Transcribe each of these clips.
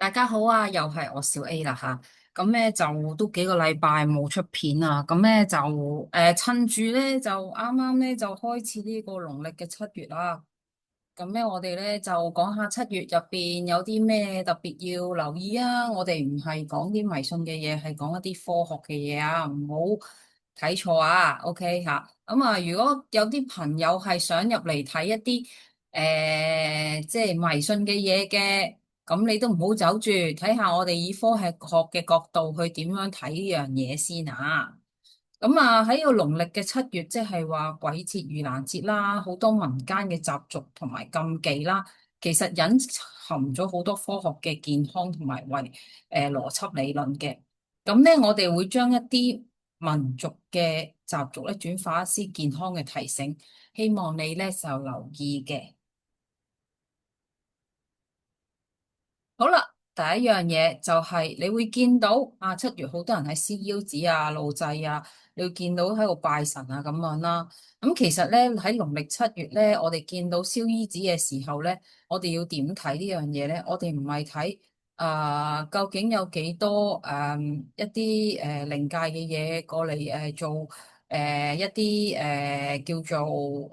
大家好啊，又係我小 A 啦吓，咁咧就都幾個禮拜冇出片啦，咁咧就趁住咧就啱啱咧就開始呢個農曆嘅7月啦，咁咧我哋咧就講下7月入邊有啲咩特別要留意啊，我哋唔係講啲迷信嘅嘢，係講一啲科學嘅嘢啊，唔好睇錯啊，OK 吓，咁啊如果有啲朋友係想入嚟睇一啲即係迷信嘅嘢嘅。咁你都唔好走住，睇下我哋以科學嘅角度去點樣睇呢樣嘢先啊！咁啊喺個農曆嘅7月，即係話鬼節、盂蘭節啦，好多民間嘅習俗同埋禁忌啦，其實隱含咗好多科學嘅健康同埋邏輯理論嘅。咁咧，我哋會將一啲民族嘅習俗咧轉化一啲健康嘅提醒，希望你咧就留意嘅。好啦，第一樣嘢就係你會見到啊，7月好多人喺燒腰子啊、路祭啊，你會見到喺度拜神啊咁樣啦。咁其實咧喺農曆7月咧，我哋見到燒衣子嘅時候咧，我哋要點睇呢樣嘢咧？我哋唔係睇究竟有幾多一啲靈界嘅嘢過嚟做一啲叫做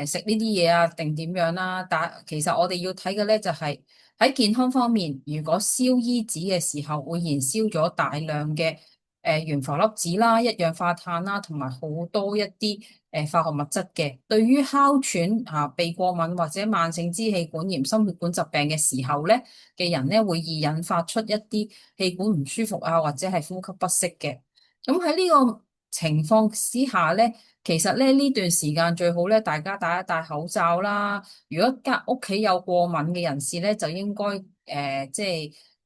食呢啲嘢啊，定點樣啦？但其實我哋要睇嘅咧，就係喺健康方面，如果燒衣紙嘅時候會燃燒咗大量嘅懸浮粒子啦、一氧化碳啦，同埋好多一啲化學物質嘅，對於哮喘啊、鼻過敏或者慢性支氣管炎、心血管疾病嘅時候咧嘅人咧，會易引發出一啲氣管唔舒服啊，或者係呼吸不適嘅。咁喺呢個情況之下咧。其實咧呢段時間最好咧，大家戴一戴口罩啦。如果間屋企有過敏嘅人士咧，就應該即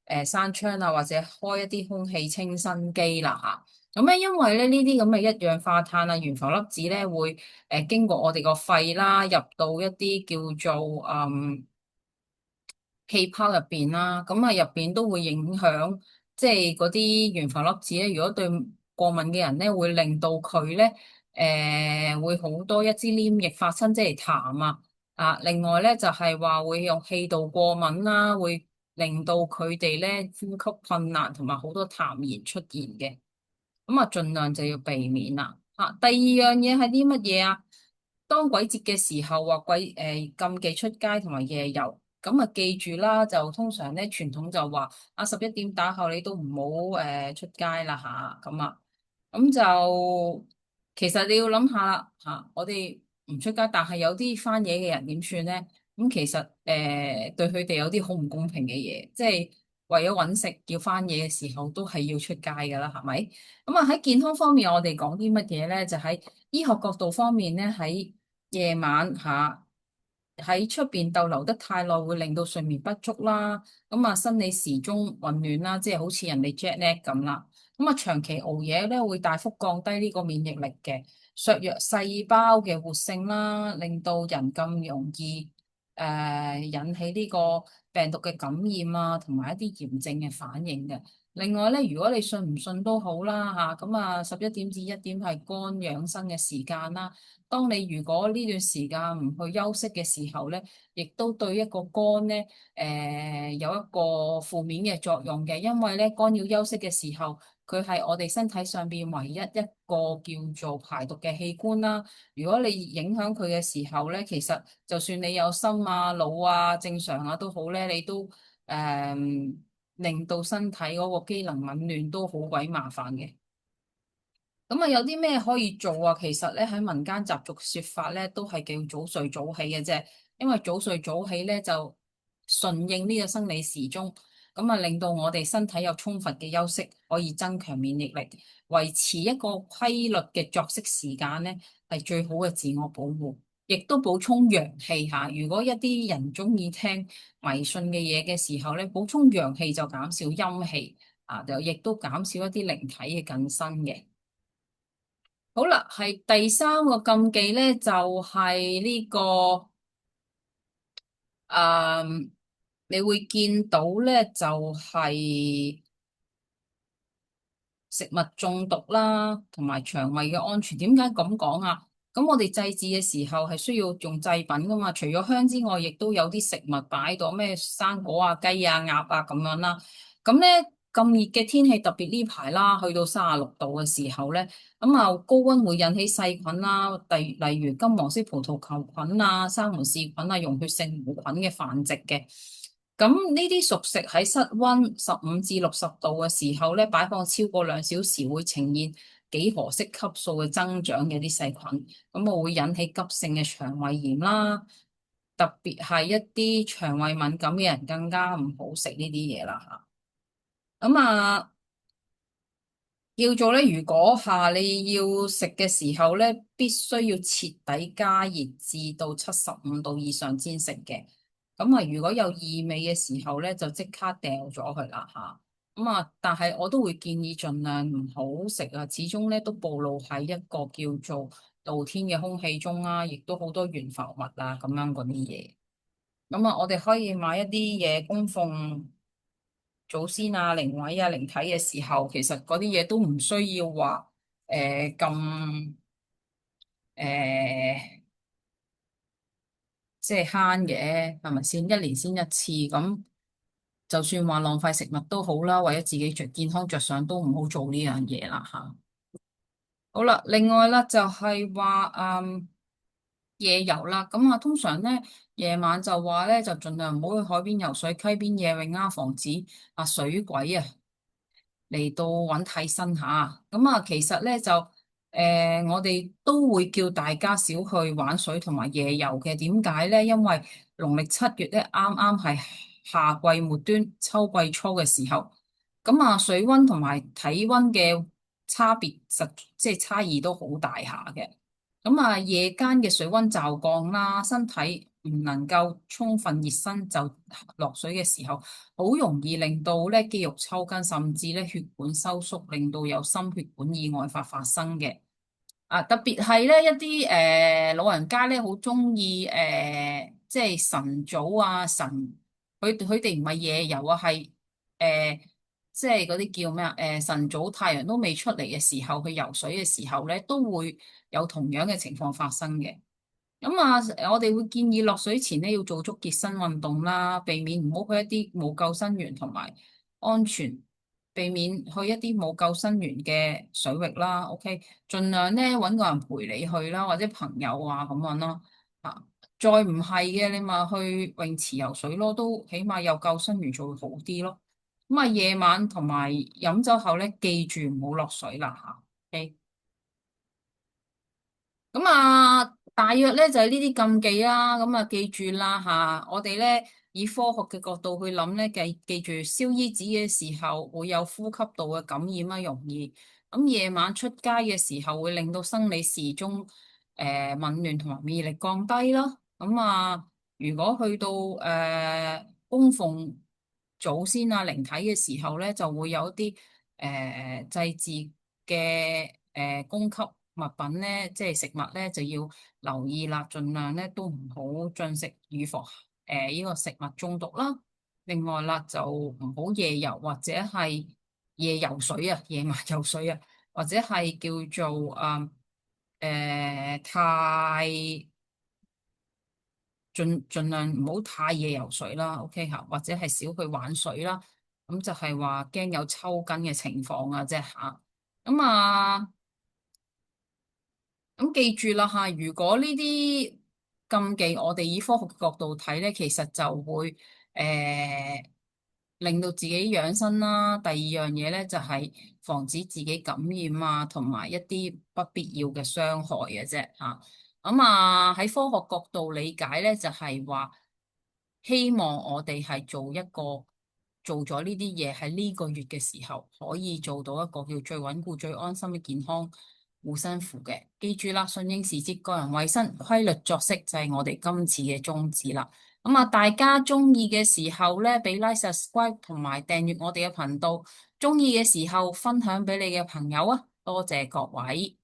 係閂窗啊，或者開一啲空氣清新機啦吓。咁咧，因為咧呢啲咁嘅一氧化碳啊、懸浮粒子咧，會經過我哋個肺啦，入到一啲叫做氣泡入邊啦，咁啊入邊都會影響，即係嗰啲懸浮粒子咧。如果對過敏嘅人咧，會令到佢咧，會好多一支黏液發生，即係痰啊。啊，另外咧就係話會有氣道過敏啦，會令到佢哋咧呼吸困難，同埋好多痰涎出現嘅。咁啊，盡量就要避免啦。啊，第二樣嘢係啲乜嘢啊？當鬼節嘅時候，話禁忌出街同埋夜遊，咁啊記住啦，就通常咧傳統就話啊11點打後你都唔好出街啦吓，咁啊，咁就其實你要諗下啦吓，我哋唔出街，但係有啲翻夜嘅人點算咧？咁其實對佢哋有啲好唔公平嘅嘢，即係為咗搵食要翻嘢嘅時候，都係要出街噶啦，係咪？咁啊喺健康方面，我哋講啲乜嘢咧？就喺醫學角度方面咧，喺夜晚吓喺出邊逗留得太耐，會令到睡眠不足啦。咁啊，生理時鐘混亂啦，即係好似人哋 jet lag 咁啦。咁啊，長期熬夜咧，會大幅降低呢個免疫力嘅，削弱細胞嘅活性啦，令到人咁容易引起呢個病毒嘅感染啊，同埋一啲炎症嘅反應嘅。另外咧，如果你信唔信都好啦吓，咁啊11點至1點係肝養生嘅時間啦。當你如果呢段時間唔去休息嘅時候咧，亦都對一個肝咧有一個負面嘅作用嘅，因為咧肝要休息嘅時候，佢係我哋身體上邊唯一一個叫做排毒嘅器官啦。如果你影響佢嘅時候咧，其實就算你有心啊、腦啊、正常啊都好咧，你都令到身體嗰個機能紊亂都好鬼麻煩嘅。咁啊，有啲咩可以做啊？其實咧喺民間習俗說法咧，都係叫早睡早起嘅啫。因為早睡早起咧就順應呢個生理時鐘，咁啊令到我哋身體有充分嘅休息，可以增強免疫力，維持一個規律嘅作息時間咧，係最好嘅自我保護，亦都補充陽氣吓。如果一啲人中意聽迷信嘅嘢嘅時候咧，補充陽氣就減少陰氣啊，就亦都減少一啲靈體嘅近身嘅。好啦，係第三個禁忌咧，就係呢個誒，你會見到咧，就係食物中毒啦，同埋腸胃嘅安全。點解咁講啊？咁我哋祭祀嘅時候係需要用祭品噶嘛，除咗香之外，亦都有啲食物擺到咩生果啊、雞啊、鴨啊咁樣啦。咁咧咁熱嘅天氣，特別呢排啦，去到36度嘅時候咧，咁啊高溫會引起細菌啦，例如金黃色葡萄球菌啊、沙門氏菌啊、溶血性霉菌嘅繁殖嘅。咁呢啲熟食喺室溫15至60度嘅時候咧，擺放超過2小時，會呈現幾何式級數嘅增長嘅啲細菌，咁啊會引起急性嘅腸胃炎啦。特別係一啲腸胃敏感嘅人更加唔好食呢啲嘢啦吓。咁啊，叫做咧，如果你要食嘅時候咧，必須要徹底加熱至到75度以上先食嘅。咁啊，如果有異味嘅時候咧，就即刻掉咗佢啦吓。咁啊，但係我都會建議盡量唔好食啊，始終咧都暴露喺一個叫做露天嘅空氣中啦，亦都好多懸浮物啊咁樣嗰啲嘢。咁啊，我哋可以買一啲嘢供奉祖先啊、靈位啊、靈體嘅時候，其實嗰啲嘢都唔需要話咁誒，即係慳嘅，係咪先？一年先一次，咁就算話浪費食物都好啦，為咗自己健康着想，都唔好做呢樣嘢啦吓。好啦，另外啦就係話夜遊啦，咁啊通常咧夜晚就話咧就盡量唔好去海邊游水、溪邊野泳啦，防止水鬼嚟到揾替身吓。咁其實咧就我哋都會叫大家少去玩水同埋夜遊嘅。點解咧？因為農曆7月咧啱啱係夏季末端、秋季初嘅時候，咁水溫同埋體溫嘅差別即係差異都好大下嘅。咁夜間嘅水溫驟降啦，身體唔能夠充分熱身就落水嘅時候，好容易令到咧肌肉抽筋，甚至咧血管收縮，令到有心血管意外發生嘅。特別係咧一啲老人家咧，好中意即係晨早佢哋唔係夜遊啊，係誒即係嗰啲叫咩啊？晨早太陽都未出嚟嘅時候去游水嘅時候咧，都會有同樣嘅情況發生嘅。咁我哋會建議落水前咧要做足潔身運動啦，避免唔好去一啲冇救生員同埋安全，避免去一啲冇救生員嘅水域啦。OK，盡量咧搵個人陪你去啦，或者朋友咁樣啦。啊，再唔係嘅，你咪去泳池游水咯，都起碼有救生員就會好啲咯。夜晚同埋飲酒後咧，記住唔好落水啦吓。OK。大約咧就係呢啲禁忌啦。記住啦吓，我哋咧以科學嘅角度去諗咧，記住燒衣紙嘅時候會有呼吸道嘅感染啦，容易。夜晚出街嘅時候會令到生理時鐘紊亂同埋免疫力降低啦。如果去到供奉祖先靈體嘅時候咧，就會有一啲祭祀嘅供給物品咧，即係食物咧就要留意啦，盡量咧都唔好進食，預防呢個食物中毒啦。另外啦，就唔好夜遊或者係夜游水啊，夜晚游水啊，或者係叫做太盡量唔好太夜游水啦，OK 吓，或者係少去玩水啦。咁就係話驚有抽筋嘅情況啊，即係吓。咁啊。記住啦吓，如果呢啲禁忌我哋以科學嘅角度睇咧，其實就會令到自己養生啦。第二樣嘢咧就係防止自己感染啊，同埋一啲不必要嘅傷害嘅啫吓。喺科學角度理解咧，就係話希望我哋係做咗呢啲嘢喺呢個月嘅時候，可以做到一個叫最穩固、最安心嘅健康護身符嘅。記住啦，順應時節，個人衛生，規律作息就係我哋今次嘅宗旨啦。大家中意嘅時候咧，俾 like、subscribe 同埋訂閱我哋嘅頻道。中意嘅時候分享俾你嘅朋友啊，多謝各位。